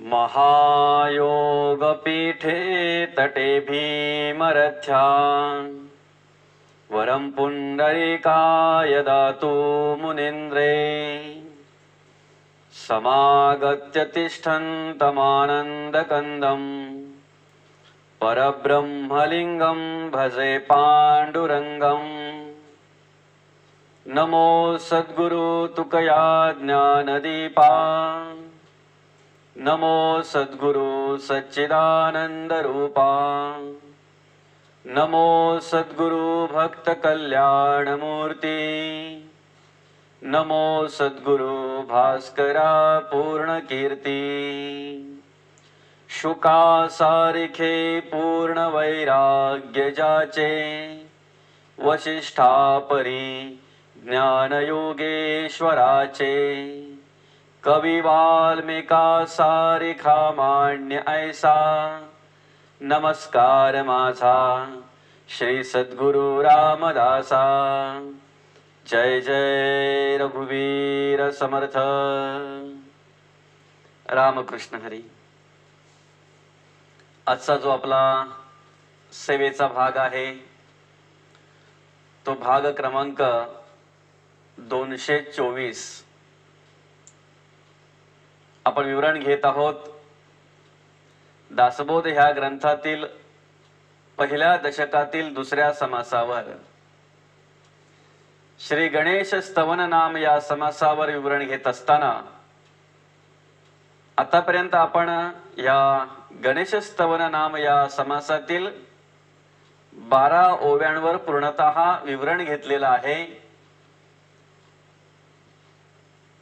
महायोगपीठे तटे भीमरथ्यां वरं पुण्डरीकाय दातु मुनीन्द्रे समागत्य तिष्ठन्तमानन्दकन्दम् परब्रह्मलिङ्गं भजे पाण्डुरङ्गम्। नमो सद्गुरु तुकया ज्ञानदीपा नमो सद्गुरु सच्चिदानंद रूपा नमो सद्गुरु भक्त कल्याण मूर्ति नमो सद्गुरु भास्करा पूर्ण कीर्ति शुका सारिखे पूर्ण वैराग्य जाचे वशिष्ठा परी ज्ञान योगेश्वराचे कवि वाल्मिका सारिखा मान्य ऐसा नमस्कार माझा श्री सद्गुरु रामदासा। जय जय रघुवीर समर्थ। रामकृष्ण हरी। आजचा जो आपला सेवेचा भाग आहे तो भाग क्रमांक 224 आपण विवरण घेत आहोत दासबोध ह्या ग्रंथातील पहिल्या दशकातील दुसऱ्या समासावर। श्री गणेश स्तवन नाम या समासावर विवरण घेत असताना आतापर्यंत आपण या गणेश स्तवन नाम या समासातील 12 ओव्यांवर पूर्णतः विवरण घेतलेलं आहे।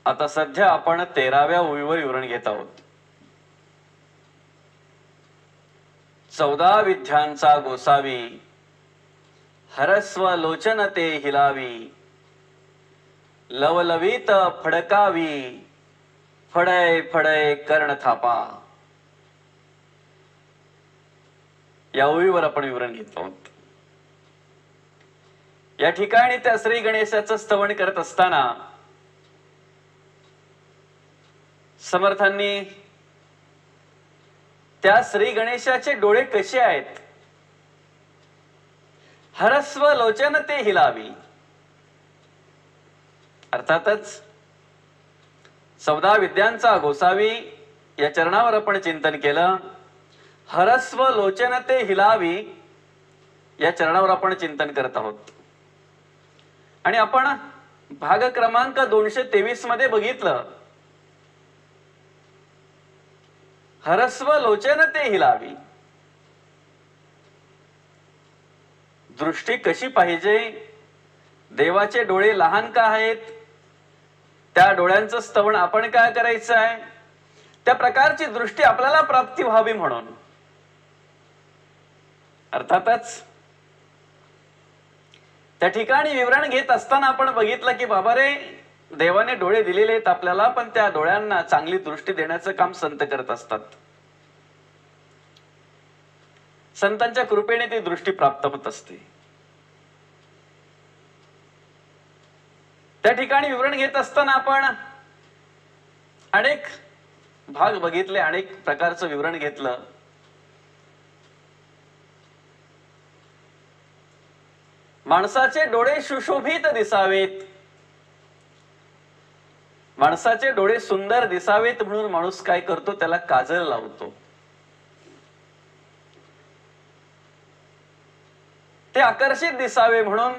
आता सध्या आपण 13व्या ओवीवर विवरण घेत आहोत। 14 विद्यांचा गोसावी हरस्व लोचन ते हिलावी लवलवित फडकावी फडय फडय कर्ण थापा या ओवीवर आपण विवरण घेत आहोत। या ठिकाणी त्या श्री गणेशाचं स्तवन करत असताना समर्थांनी त्या श्री गणेशाचे डोळे कसे आहेत, हरस्व लोचन ते हिलावी, अर्थातच 14 विद्यांचा गोसावी या चरणावर आपण चिंतन केलं। हरस्व लोचन ते हिलावी या चरणावर आपण चिंतन करत आहोत आणि आपण भाग क्रमांक 223 मध्ये बघितलं हरस्व लोचन ते हिलावी। दृष्टी कशी पाहिजे, देवाचे डोळे लहान का आहेत, त्या डोळ्यांचं स्तवन आपण काय करायचं आहे, त्या प्रकारची दृष्टी आपल्याला प्राप्ती व्हावी म्हणून। अर्थातच त्या ठिकाणी विवरण घेत असताना आपण बघितलं की बाबा रे, देवाने डोळे दिलेले आहेत आपल्याला, पण त्या डोळ्यांना चांगली दृष्टी देण्याचं काम संत करत असतात। संतांच्या कृपेने ती दृष्टी प्राप्त होत असते। त्या ठिकाणी विवरण घेत असताना आपण अनेक भाग बघितले, अनेक प्रकारचं विवरण घेतलं। माणसाचे डोळे सुशोभित दिसावेत, माणसाचे डोळे सुंदर दिसावेत म्हणून माणूस काय करतो, त्याला काजळ लावतो। ते आकर्षित दिसावे म्हणून,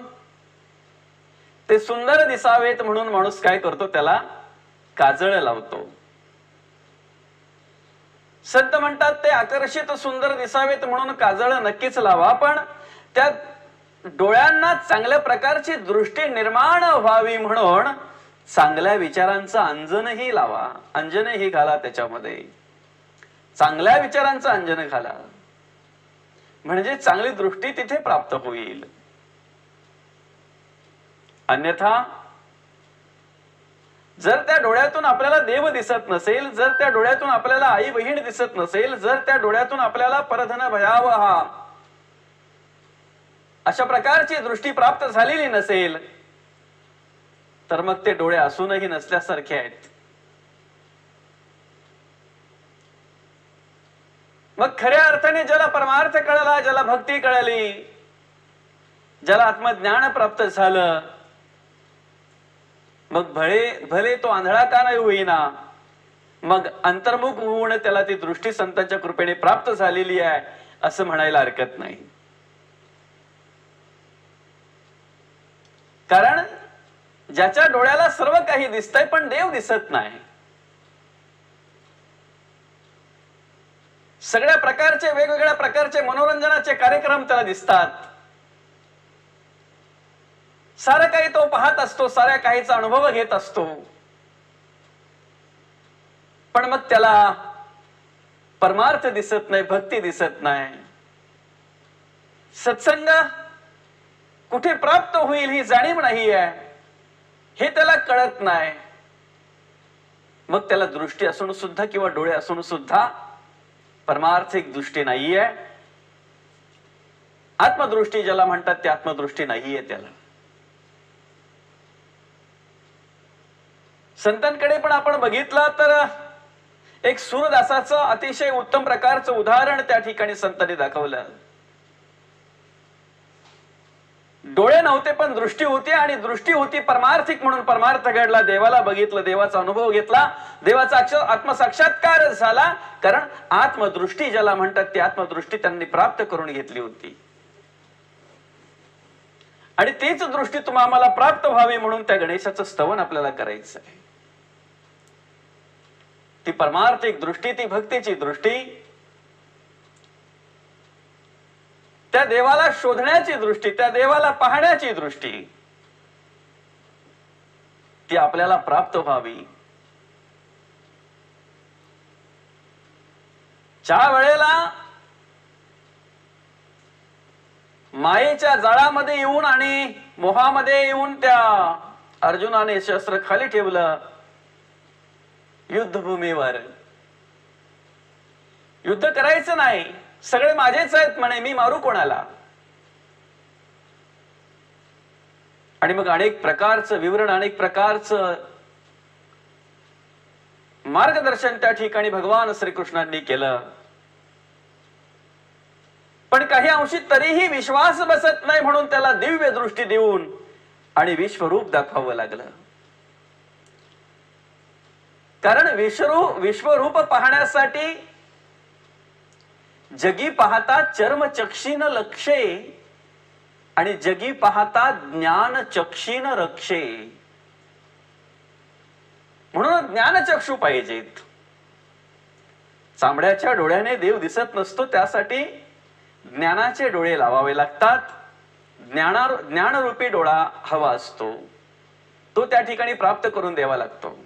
ते सुंदर दिसावेत म्हणून माणूस काय करतो, त्याला काजळ लावतो। संत म्हणतात ते आकर्षित सुंदर दिसावेत म्हणून काजळ नक्कीच लावा, पण त्या डोळ्यांना चांगल्या प्रकारची दृष्टी निर्माण व्हावी म्हणून चांगल्या विचारांचं अंजनही लावा, अंजनही घाला, त्याच्यामध्ये चांगल्या विचारांचं अंजन घाला, म्हणजे चांगली दृष्टी तिथे प्राप्त होईल। अन्यथा जर त्या डोळ्यातून आपल्याला देव दिसत नसेल, जर त्या डोळ्यातून आपल्याला आई बहीण दिसत नसेल, जर त्या डोळ्यातून आपल्याला परधन भयावहा अशा प्रकारची दृष्टी प्राप्त झालेली नसेल, तर मग ते डोळे असूनही नसल्यासारखे आहेत। मग खऱ्या अर्थाने ज्याला परमार्थ कळला, ज्याला भक्ती कळली, ज्याला आत्मज्ञान प्राप्त झालं, मग भले तो आंधळा का नाही होईना, मग अंतर्मुख होऊन त्याला ती दृष्टी संतांच्या कृपेने प्राप्त झालेली आहे असं म्हणायला हरकत नाही. कारण ज्याच्या डोळ्याला सर्व काही दिसतंय पण देव दिसत नाही. सगळ्या प्रकारचे वेगवेगळ्या प्रकारचे मनोरंजनाचे कार्यक्रम त्याला दिसतात, सारं काही तो पाहत असतो, साऱ्या काहीचा अनुभव घेत असतो, पण मग त्याला परमार्थ दिसत नाही, भक्ती दिसत नाही, सत्संग कुठे प्राप्त होईल ही जाणीव नाही आहे, हे त्याला कळत नाही. मग त्याला दृष्टी असून सुद्धा किंवा डोळे असून सुद्धा परमार्थिक दृष्टी नाहीये, आत्मदृष्टी ज्याला म्हणतात ती आत्मदृष्टी नाहीये त्याला. संतांकडे पण आपण बघितलं तर एक सूरदासाचं अतिशय उत्तम प्रकारचं उदाहरण त्या ठिकाणी संतांनी दाखवलं. डोळे नव्हते पण दृष्टी होती, आणि दृष्टी होती परमार्थिक म्हणून परमार्थ घडला, देवाला बघितलं, देवाचा अनुभव घेतला, देवाचा आत्मसाक्षात्कार झाला. कारण आत्मदृष्टी ज्याला म्हणतात ती आत्मदृष्टी त्यांनी प्राप्त करून घेतली होती, आणि तीच दृष्टी तुम्हाला प्राप्त व्हावी म्हणून त्या गणेशाचं स्तवन आपल्याला करायचं आहे. ती परमार्थिक दृष्टी, ती भक्तीची दृष्टी, त्या देवाला शोधण्याची दृष्टी, त्या देवाला पाहण्याची दृष्टी, ती आपल्याला प्राप्त व्हावी. ज्या वेळेला मायेच्या जाळामध्ये येऊन आणि मोहामध्ये येऊन त्या अर्जुनाने शस्त्र खाली ठेवलं, युद्धभूमीवर युद्ध करायचं नाही, सगळे माझेच आहेत म्हणे, मी मारू कोणाला. आणि मग अनेक प्रकारचं विवरण, अनेक प्रकारचं मार्गदर्शन त्या ठिकाणी भगवान श्रीकृष्णांनी केलं. पण काही अंशी तरीही विश्वास बसत नाही म्हणून त्याला दिव्य दृष्टी देऊन आणि विश्वरूप दाखवावं लागलं. कारण विश्वरूप पाहण्यासाठी जगी पाहता चर्मचक्षीन लक्षे आणि जगी पाहता ज्ञान चक्षीन रक्षे. म्हणून ज्ञानचक्षू पाहिजेत. चांबड्याच्या डोळ्याने देव दिसत नसतो, त्यासाठी ज्ञानाचे डोळे लावावे लागतात. ज्ञानरूपी डोळा हवा असतो, तो त्या ठिकाणी प्राप्त करून द्यावा लागतो.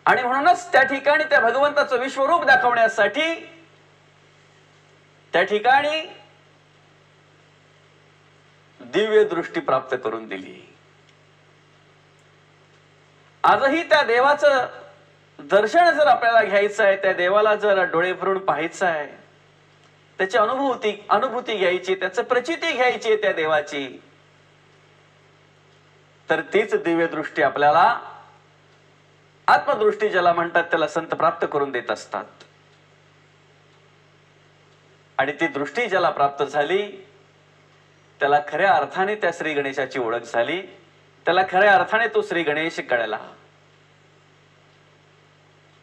आणि म्हणूनच त्या ठिकाणी त्या भगवंताचं विश्वरूप दाखवण्यासाठी त्या ठिकाणी दिव्य दृष्टी प्राप्त करून दिली. आजही त्या देवाचं दर्शन जर आपल्याला घ्यायचं आहे, त्या देवाला जर डोळे भरून पाहायचं आहे, त्याची अनुभूती घ्यायची, त्याचं प्रचिती घ्यायची त्या देवाची, तर तीच दिव्य दृष्टी आपल्याला, आत्मदृष्टी ज्याला म्हणतात, त्याला संत प्राप्त करून देत असतात. आणि ती दृष्टी ज्याला प्राप्त झाली त्याला खऱ्या अर्थाने त्या श्री गणेशाची ओळख झाली, त्याला खऱ्या अर्थाने तो श्री गणेश कळला.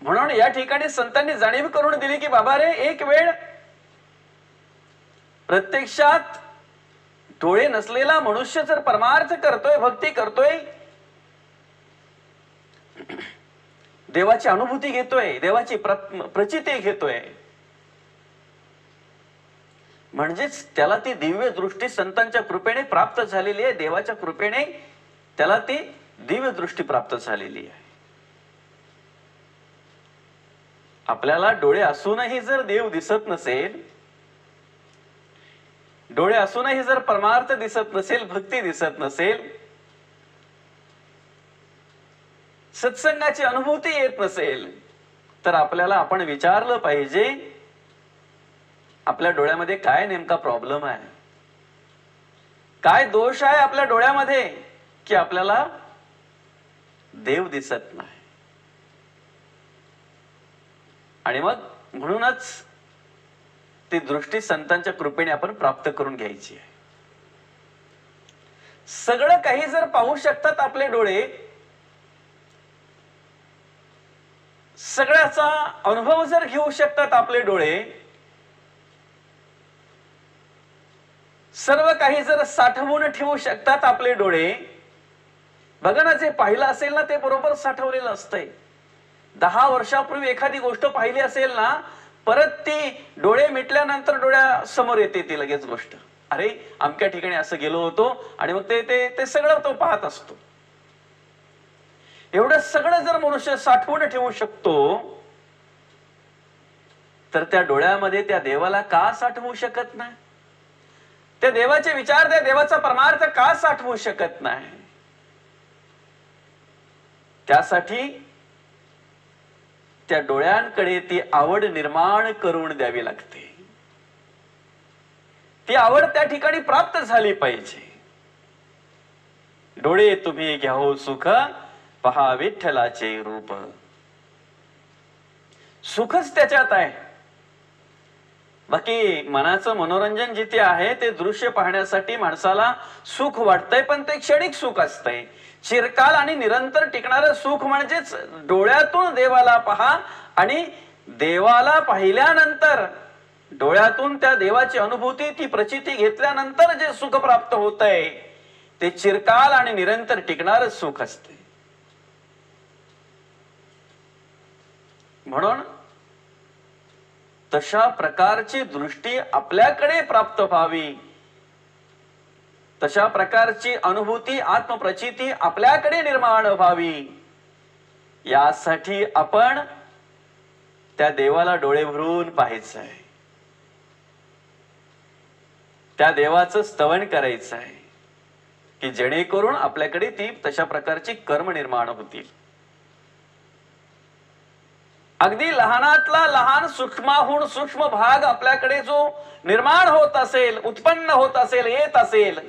म्हणून या ठिकाणी संतांनी जाणीव करून दिली की बाबा रे, एक वेळ प्रत्यक्षात डोळे नसलेला मनुष्य जर परमार्थ करतोय, भक्ती करतोय, देवाची अनुभूती घेतोय, देवाची प्रचिती घेतोय, म्हणजेच त्याला ती दिव्य दृष्टी संतांच्या कृपेने प्राप्त झालेली आहे. देवाच्या कृपेने त्याला ती दिव्य दृष्टी प्राप्त झालेली आहे. आपल्याला डोळे असूनही जर देव दिसत नसेल, डोळे असूनही जर परमार्थ दिसत नसेल, भक्ती दिसत नसेल, सत्संगाची अनुभूती येत नसेल, तर आपण विचारलं पाहिजे आपल्या डोळ्यामध्ये काय नेमका प्रॉब्लेम आहे, काय दोष आहे आपल्या डोळ्यामध्ये की आपल्याला देव दिसत नाही. आणि मग म्हणूनच ती दृष्टी संतांच्या कृपेने आपण प्राप्त करून घ्यायची आहे. सगळं काही जर पाहू शकतात आपले डोळे, सगळ्याचा अनुभव जर घेऊ शकतात आपले डोळे, सर्व काही जर साठवून ठेवू शकतात आपले डोळे. बघा ना, जे पाहिलं असेल ना ते बरोबर साठवलेलं असतंय. 10 वर्षापूर्वी एखादी गोष्ट पाहिली असेल ना, परत ती डोळे मिटल्यानंतर डोळ्यासमोर येते ती लगेच गोष्ट. अरे अमक्या ठिकाणी असं गेलो होतो, आणि मग ते सगळं तो पाहत असतो. एवढं सगळं जर मनुष्य साठवून ठेवू शकतो, तर त्या डोळ्यामध्ये त्या देवाला का साठवू शकत नाही? त्या देवाचे विचार, त्या देवाचा परमार्थ का साठवू शकत नाही? त्यासाठी त्या डोळ्यांकडे ती आवड निर्माण करून द्यावी लागते. ती आवड त्या ठिकाणी प्राप्त झाली पाहिजे. डोळे तुम्ही घ्याहो सुख, पहा विठ्ठलाचे रूप. सुखच त्याच्यात आहे. बाकी मनाचं मनोरंजन जिथे आहे ते दृश्य पाहण्यासाठी माणसाला सुख वाटतंय, पण ते क्षणिक सुख असतंय. चिरकाल आणि निरंतर टिकणारं सुख म्हणजेच डोळ्यातून देवाला पहा, आणि देवाला पाहिल्यानंतर डोळ्यातून त्या देवाची अनुभूती, ती प्रचिती घेतल्यानंतर जे सुख प्राप्त होतंय ते चिरकाल आणि निरंतर टिकणारं सुख असते. म्हणून तशा प्रकारची दृष्टी आपल्याकडे प्राप्त व्हावी, तशा प्रकारची अनुभूती, आत्मप्रचिती आपल्याकडे निर्माण व्हावी, यासाठी आपण त्या देवाला डोळे भरून पाहायचं आहे. त्या देवाचं स्तवन करायचं आहे, की जेणेकरून आपल्याकडे ती तशा प्रकारची कर्म निर्माण होतील. अगदी लहानातला लहान सूक्ष्माहून सूक्ष्म भाग आपल्याकडे जो निर्माण होत असेल, उत्पन्न होत असेल, येत असेल,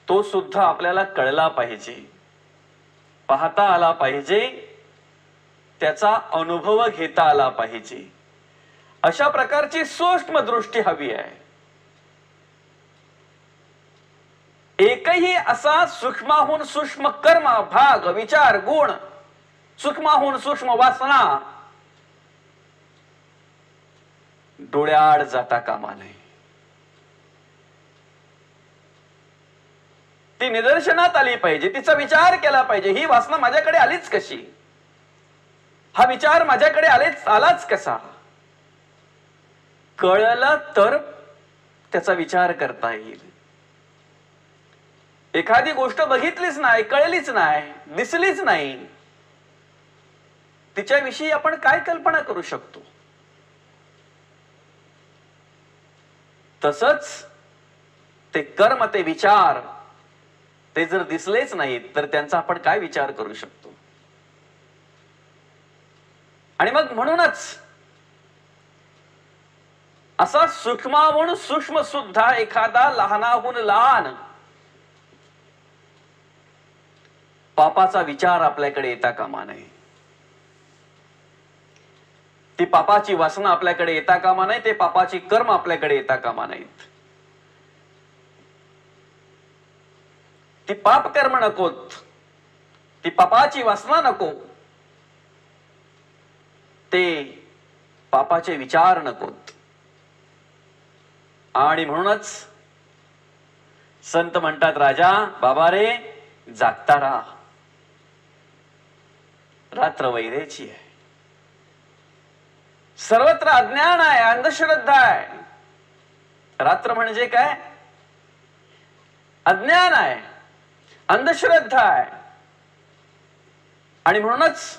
तो सुद्धा आपल्याला कळला पाहिजे, पाहता आला पाहिजे, त्याचा अनुभव घेता आला पाहिजे. अशा प्रकारची सूक्ष्म दृष्टी हवी आहे. एकही असा सूक्ष्माहून सूक्ष्म कर्म, भाग, विचार, गुण, सूक्ष्माहून सूक्ष्म वासना डोळ्याआड जाता कामा नये. ती निदर्शनात आली पाहिजे, तिचा विचार केला पाहिजे. ही वासना माझ्याकडे आलीच कशी? हा विचार माझ्याकडे आलाच कसा? कळलं तर त्याचा विचार करता येईल. एखादी गोष्ट बघितलीच नाही, कळलीच नाही, दिसलीच नाही, तिच्याविषयी आपण काय कल्पना करू शकतो? तसंच ते कर्म, ते विचार, ते जर दिसलेच नाहीत तर त्यांचा आपण काय विचार करू शकतो? आणि मग म्हणूनच असा सूक्ष्माहून सूक्ष्म सुद्धा एखादा लहानाहून लहान पापाचा विचार आपल्याकडे येता कामा नये. ती पापाची वासना आपल्याकडे येता कामा नये, ते पापाची कर्म आपल्याकडे येता कामा नाहीत. ती पाप कर्म नकोत, ती पापाची वासना नको, ते पापाचे विचार नकोत. आणि म्हणूनच संत म्हणतात, राजा बाबा रे जागता राहा, रात्र वैरेची आहे. सर्वत्र अज्ञान आहे, अंधश्रद्धा आहे. रात्र म्हणजे काय? अज्ञान आहे, अंधश्रद्धा आहे. आणि म्हणूनच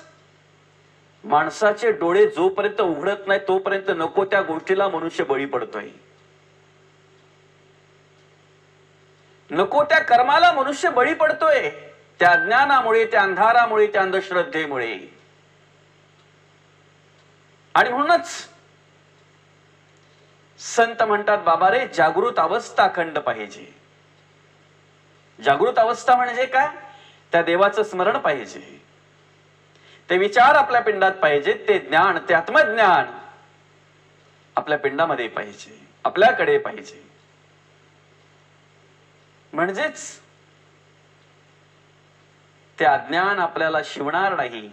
माणसाचे डोळे जोपर्यंत उघडत नाही तोपर्यंत नको त्या गोष्टीला मनुष्य बळी पडतोय. नको त्या कर्माला मनुष्य बळी पडतोय, त्या अज्ञानामुळे, त्या अंधारामुळे, त्या अंधश्रद्धेमुळे. आणि म्हणूनच संत म्हणतात, बाबा रे जागृत अवस्था अखंड पाहिजे. जागृत अवस्था म्हणजे काय? त्या देवाचं स्मरण पाहिजे, ते विचार आपल्या पिंडात पाहिजे, ते ज्ञान, ते आत्मज्ञान आपल्या पिंडामध्ये पाहिजे, आपल्याकडे पाहिजे. म्हणजेच ते अज्ञान आपल्याला शिवणार नाही,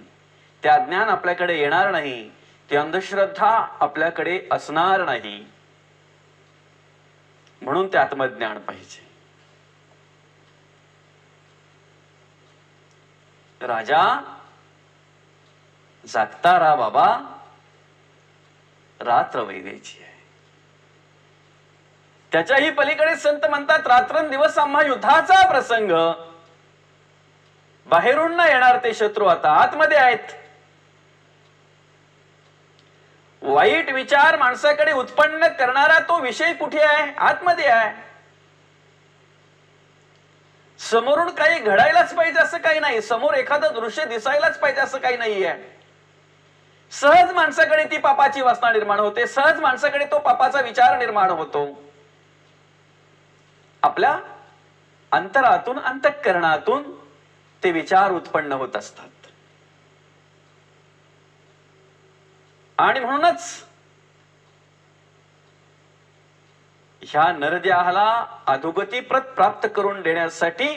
ते अज्ञान आपल्याकडे येणार नाही, ती अंधश्रद्धा आपल्याकडे असणार नाही. म्हणून ते आत्मज्ञान पाहिजे. राजा जागता रा बाबा, रात्र वैद्याची आहे. त्याच्याही पलीकडे संत म्हणतात, रात्रंदिवस आम्हा युद्धाचा प्रसंग. बाहेरून न येणार ते शत्रू आता आतमध्ये आहेत. वाईट विचार माणसाकडे उत्पन्न करणारा तो विषय कुठे आहे? आतमध्ये आहे. समोरून काही घडायलाच पाहिजे असं काही नाही, समोर एखादं दृश्य दिसायलाच पाहिजे असं काही नाहीये. सहज माणसाकडे ती पापाची वासना निर्माण होते, सहज माणसाकडे तो पापाचा विचार निर्माण होतो. आपल्या अंतरातून, अंतःकरणातून ते विचार उत्पन्न होत असतात. आणि म्हणूनच ह्या नरदेहाला अधोगती प्राप्त करून देण्यासाठी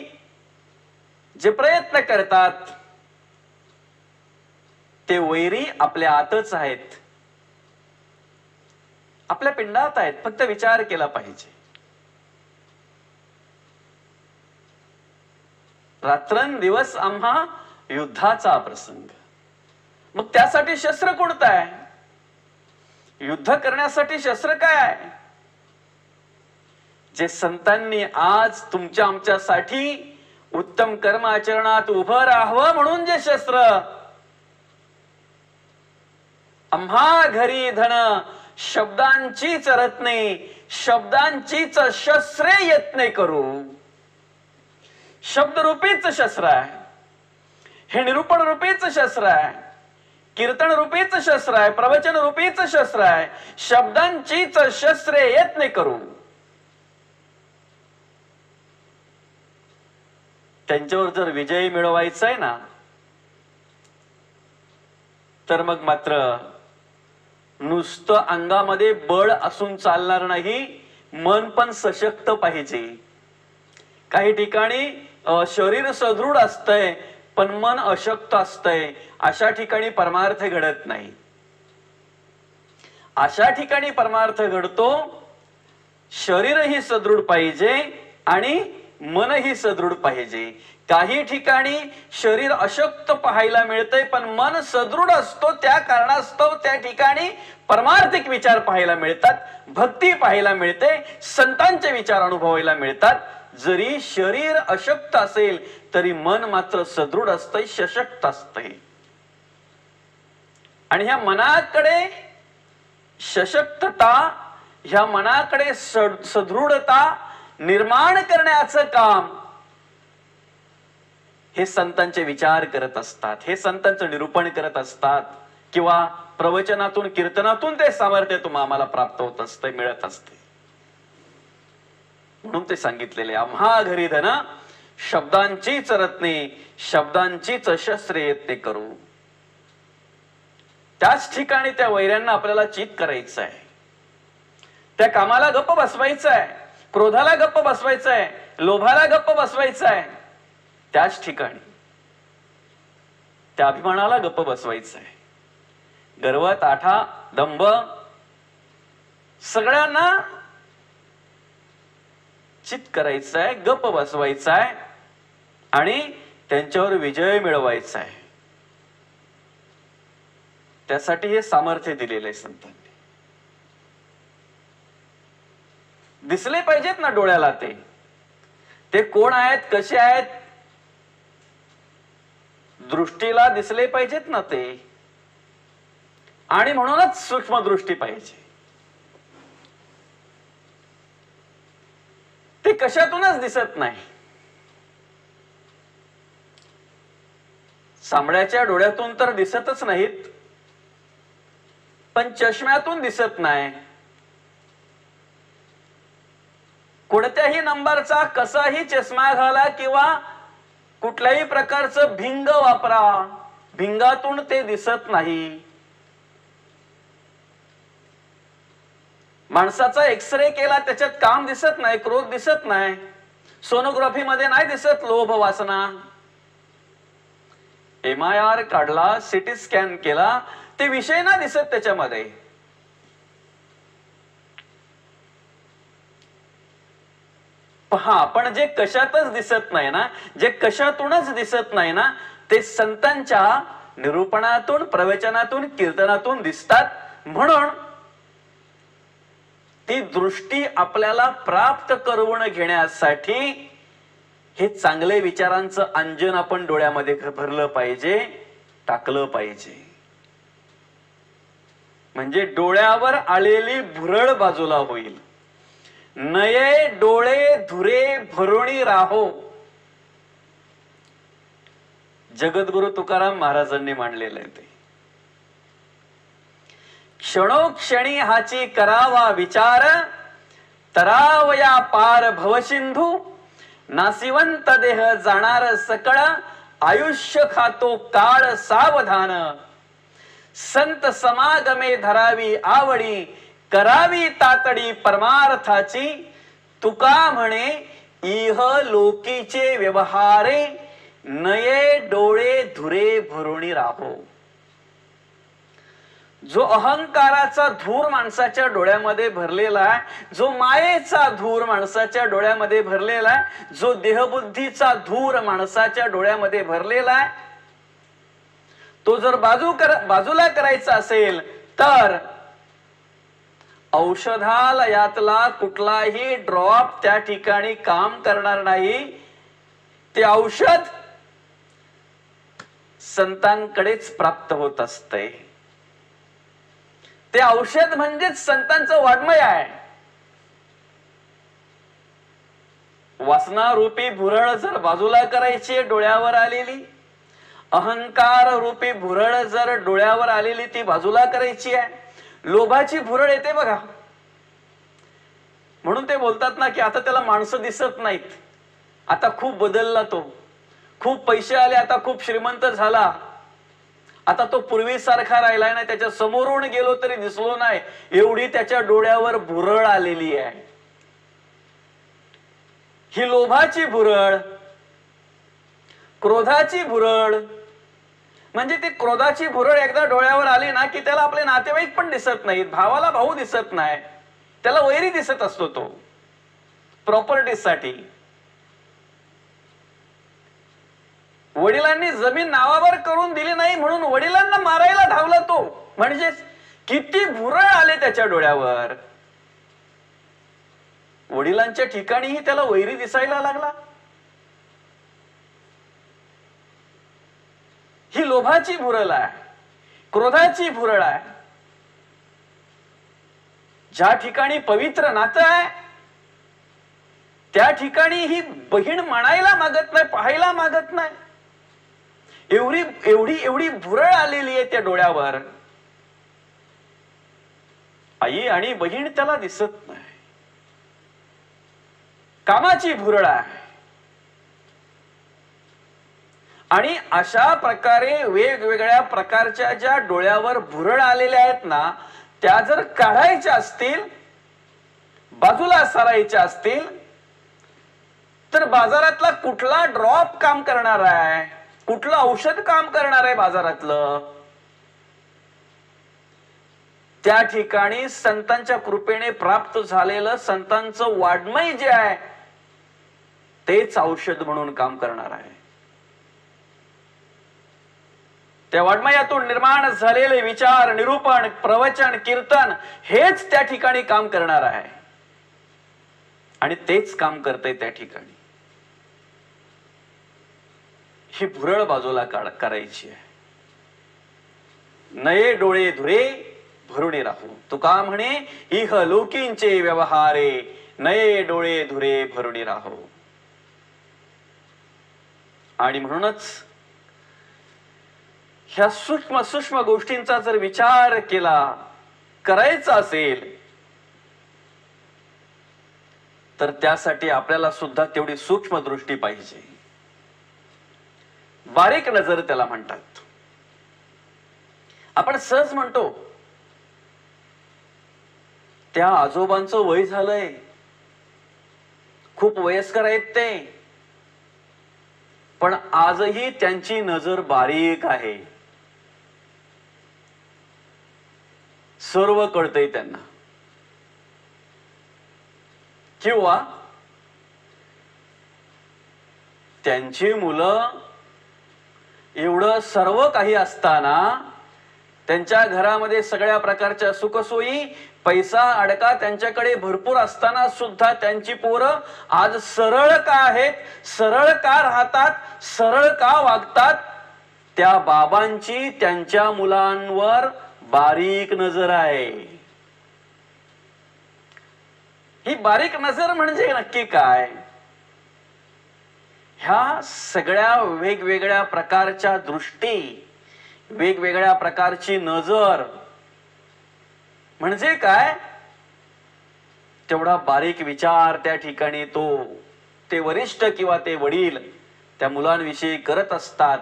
जे प्रयत्न करतात ते वैरी आपल्या आतच आहेत, आपल्या पिंडात आहेत. फक्त विचार केला पाहिजे. रात्रंदिवस आम्हा युद्धाचा प्रसंग. मग त्यासाठी शस्त्र कोणतं आहे? युद्ध करण्यासाठी शस्त्र काय आहे? जे संतांनी आज तुमच्या आमच्यासाठी उत्तम कर्म आचरणात उभं राहावं म्हणून जे शस्त्र, आम्हा घरी धन शब्दांचीच रत्ने, शब्दांचीच शस्त्रे यत्ने करू. शब्दरूपीच शस्त्र आहे हे, निरूपण रूपीच शस्त्र आहे, कीर्तन रूपीच शस्त्र आहे, प्रवचन रूपीच शस्त्र आहे. शब्दांचीच शस्त्रे यत्ने करू. त्यांच्यावर जर विजय मिळवायचा आहे ना, तर मग मात्र नुसतं अंगामध्ये बळ असून चालणार नाही, मन पण सशक्त पाहिजे. काही ठिकाणी शरीर सदृढ असतंय पण मन अशक्त असतंय, अशा ठिकाणी परमार्थ घडत नाही. अशा ठिकाणी परमार्थ घडतो शरीरही सदृढ पाहिजे आणि मनही सदृढ पाहिजे. काही ठिकाणी शरीर अशक्त पाहायला मिळतंय पण मन सदृढ असतो, त्या कारणास्तव त्या ठिकाणी परमार्थिक विचार पाहायला मिळतात, भक्ती पाहायला मिळते, संतांचे विचार अनुभवायला मिळतात. जरी शरीर अशक्त असेल तरी मन मात्र सदृढ असतंय, सशक्त असतंय. आणि ह्या मनाकडे सशक्तता, ह्या मनाकडे सदृढता निर्माण करण्याचं काम हे संतांचे विचार करत असतात, हे संतांचं निरूपण करत असतात, किंवा प्रवचनातून कीर्तनातून ते सामर्थ्य आम्हाला प्राप्त होत असते, मिळत असते. म्हणून ते सांगितलेले, आम्हा घरी धन शब्दांचीच रत्ने, शब्दांचीच शस्त्रे यत्ने करू. त्याच ठिकाणी त्या वैऱ्यांना आपल्याला चित करायचं आहे, त्या कामाला गप्प बसवायचं आहे, क्रोधाला गप्प बसवायचं आहे, लोभाला गप्प बसवायचं आहे. त्याच ठिकाणी त्या अभिमानाला गप्प बसवायचं आहे. गर्व, ताठा, दंभ सगळ्यांना चित करायचं आहे, गप्प बसवायचं आहे आणि त्यांच्यावर विजय मिळवायचा आहे. त्यासाठी हे सामर्थ्य दिलेलं आहे संतांनी. दिसले पाहिजेत ना डोळ्याला ते कोण आहेत, कसे आहेत, दृष्टीला दिसले पाहिजेत ना ते. आणि म्हणूनच सूक्ष्म दृष्टी पाहिजे. ते कशातूनच दिसत नाही. सामळ्याच्या डोळ्यातून तर दिसतच नाहीत, पण चष्म्यातून दिसत नाही. कोणत्याही नंबरचा कसाही चष्मा घाला किंवा कुठल्याही प्रकारचं भिंग वापरा, भिंगातून ते दिसत नाही. माणसाचा एक्सरे केला त्याच्यात काम दिसत नाही, क्रोध दिसत नाही. सोनोग्राफी मध्ये नाही दिसत लोभ वासना. MRI काढला, सिटी स्कॅन केला, ते विषय नाही दिसत त्याच्यामध्ये. पहा, पण जे कशातच दिसत नाही ना, जे कशातूनच दिसत नाही ना, ते संतांच्या निरूपणातून, प्रवचनातून, कीर्तनातून दिसतात. म्हणून ती दृष्टी आपल्याला प्राप्त करून घेण्यासाठी हे चांगले विचारांचं अंजन आपण डोळ्यामध्ये भरलं पाहिजे, टाकलं पाहिजे. म्हणजे डोळ्यावर आलेली भुरळ बाजूला होईल. नये डोळे धुरे भरुणी राहो, जगद्गुरु तुकाराम महाराजांनी मांडलेलं आहे ते. क्षणोक्षणी हाची करावा विचार, तरावया पार भवसिंधू. नासिवंत देह जाणार सकळ, आयुष्य खातो काळ सावधान. संत समागमे धरावी आवडी, करावी तातडी परमार्थाची. तुका म्हणे इह लोकीचे व्यवहारे, नये डोळे धुरे भरुणी राहो. जो अहंकाराचा धूर माणसाच्या डोळ्यामध्ये भरलेला आहे, जो मायेचा धूर माणसाच्या डोळ्यामध्ये भरलेला आहे, जो देहबुद्धीचा धूर माणसाच्या डोळ्यामध्ये भरलेला आहे, तो जर बाजूला करायचा असेल तर औषधालयातला कुठलाही ड्रॉप त्या ठिकाणी काम करणार नाही. ते औषध संतांकडेच प्राप्त होत असते. ते औषध म्हणजेच संतांचं वाङ्मय आहे. वासना रूपी भुरळ जर बाजूला करायची डोळ्यावर आलेली, अहंकार रूपी भुरळ जर डोळ्यावर आलेली ती बाजूला करायची आहे. लोभाची भुरळ येते बघा, म्हणून ते बोलतात ना की आता त्याला माणसं दिसत नाहीत, आता खूप बदलला तो, खूप पैसे आले, आता खूप श्रीमंत झाला, आता तो पूर्वीसारखा राहिलाय नाही, त्याच्या समोरून गेलो तरी दिसलो नाही, एवढी त्याच्या डोळ्यावर भुरळ आलेली आहे. ही लोभाची भुरळ, क्रोधाची भुरळ. म्हणजे ती क्रोधाची भुरळ एकदा डोळ्यावर आली ना की त्याला आपले नातेवाईक पण दिसत नाहीत, भावाला भाऊ दिसत नाही, त्याला वैरी दिसत असतो तो प्रॉपर्टीसाठी. वडिलांनी जमीन नावावर करून दिली नाही म्हणून वडिलांना मारायला धावला तो. म्हणजे किती भुरळ आले त्याच्या डोळ्यावर. वडिलांच्या ठिकाणीही त्याला वैरी दिसायला लागला. ही लोभाची भुरळ आहे, क्रोधाची भुरळ आहे. ज्या ठिकाणी पवित्र नातं आहे त्या ठिकाणी ही बहीण म्हणायला मागत नाही, पाहायला मागत नाही. एवढी एवढी एवढी भुरळ आलेली आहे त्या डोळ्यावर. आई आणि बहीण त्याला दिसत नाही. कामाची भुरळ आहे. आणि अशा प्रकारे वेगवेगळ्या प्रकारच्या ज्या डोळ्यावर भुरळ आलेल्या आहेत ना, त्या जर काढायच्या असतील, बाजूला सारायच्या असतील, तर बाजारातला कुठला ड्रॉप काम करणार आहे, कुठलं औषध काम करणार आहे बाजारातलं? त्या ठिकाणी संतांच्या कृपेने प्राप्त झालेलं संतांचं वाङ्मय जे आहे तेच औषध म्हणून काम करणार आहे. त्या वाङ्मयातून निर्माण झालेले विचार, निरूपण, प्रवचन, कीर्तन हेच त्या ठिकाणी काम करणार आहे. आणि तेच काम करतंय त्या ठिकाणी. ही भुरळ बाजूला करायची आहे. नये डोळे धुरे भरुणी राहू. तुका म्हणे इह लोकींचे व्यवहारे, नये डोळे धुरे भरुणी राहू. आणि म्हणूनच ह्या सूक्ष्म सूक्ष्म गोष्टींचा जर विचार केला, करायचा असेल, तर त्यासाठी आपल्याला सुद्धा तेवढी सूक्ष्म दृष्टी पाहिजे. बारीक नजर त्याला म्हणतात. आपण सहज म्हणतो त्या आजोबांचं वय झालंय, खूप वयस्कर आहेत ते, पण आजही त्यांची नजर बारीक आहे, सर्व कळतंय त्यांना. किंवा त्यांची मुलं एवढं सर्व काही असताना, त्यांच्या घरामध्ये सगळ्या प्रकारच्या सुखसोयी, पैसा अडका त्यांच्याकडे भरपूर असताना सुद्धा त्यांची पोरं आज सरळ का आहेत, सरळ का राहतात, सरळ का वागतात? त्या बाबांची त्यांच्या मुलांवर बारीक नजर आहे. ही बारीक नजर म्हणजे नक्की काय? ह्या सगळ्या वेगवेगळ्या प्रकारच्या दृष्टी, वेगवेगळ्या प्रकारची नजर म्हणजे काय? तेवढा बारीक विचार त्या ठिकाणी ते वरिष्ठ किंवा ते वडील त्या मुलांविषयी करत असतात.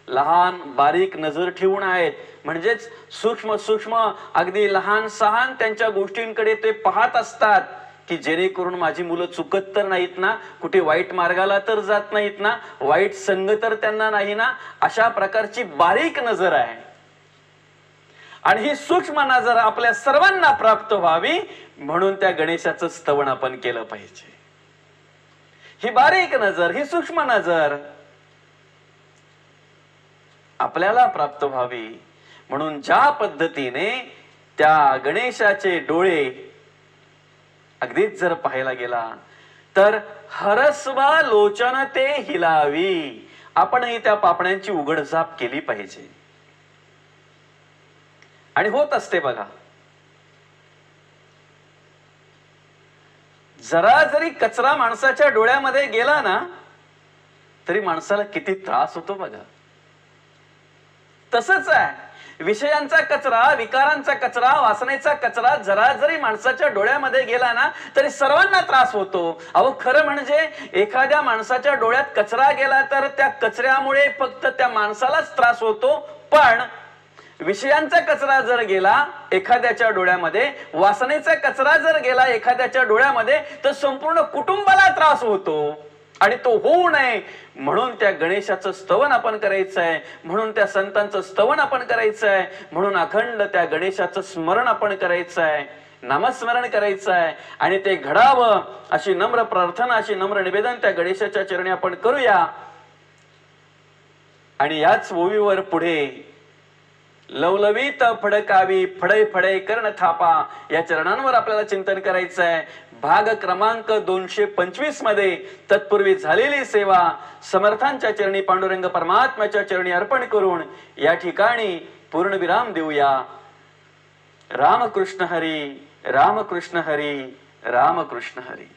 लहान बारीक नजर ठेवून आहेत, म्हणजेच सूक्ष्म सूक्ष्म अगदी लहान सहान त्यांच्या गोष्टींकडे ते पाहत असतात की जेणेकरून माझी मुलं चुकत तर नाहीत ना, कुठे वाईट मार्गाला तर जात नाहीत ना, वाईट संग तर त्यांना नाही ना, अशा प्रकारची बारीक नजर आहे. आणि ही सूक्ष्म नजर आपल्या सर्वांना प्राप्त व्हावी म्हणून त्या गणेशाचं स्तवन आपण केलं पाहिजे. ही बारीक नजर, ही सूक्ष्म नजर आपल्याला प्राप्त व्हावी म्हणून ज्या पद्धतीने त्या गणेशाचे डोळे अगदीच जर पाहायला गेला तर हरस्वा लोचन ते हिलावी, आपणही त्या पापण्यांची उघडझाप केली पाहिजे. आणि होत असते बघा, जरा जरी कचरा माणसाच्या डोळ्यामध्ये गेला ना तरी माणसाला किती त्रास होतो बघा. तसंच आहे, विषयांचा कचरा, विकारांचा कचरा, वासनेचा कचरा जरा जरी माणसाच्या डोळ्यामध्ये गेला ना तरी सर्वांना त्रास होतो. अहो खरं म्हणजे एखाद्या माणसाच्या डोळ्यात कचरा गेला तर त्या कचऱ्यामुळे फक्त त्या माणसालाच त्रास होतो, पण विषयांचा कचरा जर गेला एखाद्याच्या डोळ्यामध्ये, वासनेचा कचरा जर गेला एखाद्याच्या डोळ्यामध्ये तर संपूर्ण कुटुंबाला त्रास होतो. आणि तो होऊ नये म्हणून त्या गणेशाचं स्तवन आपण करायचं आहे, म्हणून त्या संतांचं स्तवन आपण करायचं आहे, म्हणून अखंड त्या गणेशाचं स्मरण आपण करायचं आहे, नामस्मरण करायचं आहे. आणि ते घडावं अशी नम्र प्रार्थना, अशी नम्र निवेदन त्या गणेशाच्या चरणी आपण करूया. आणि याच ओवीवर पुढे लवलवीत फडकावी फडे फडे कर्ण थापा या चरणांवर आपल्याला चिंतन करायचं आहे. भाग क्रमांक 225 मध्ये तत्पूर्वी झालेली सेवा समर्थांच्या चरणी, पांडुरंग परमात्म्याच्या चरणी अर्पण करून या ठिकाणी पूर्णविराम देऊया. रामकृष्ण हरी, रामकृष्ण हरी, रामकृष्ण हरी.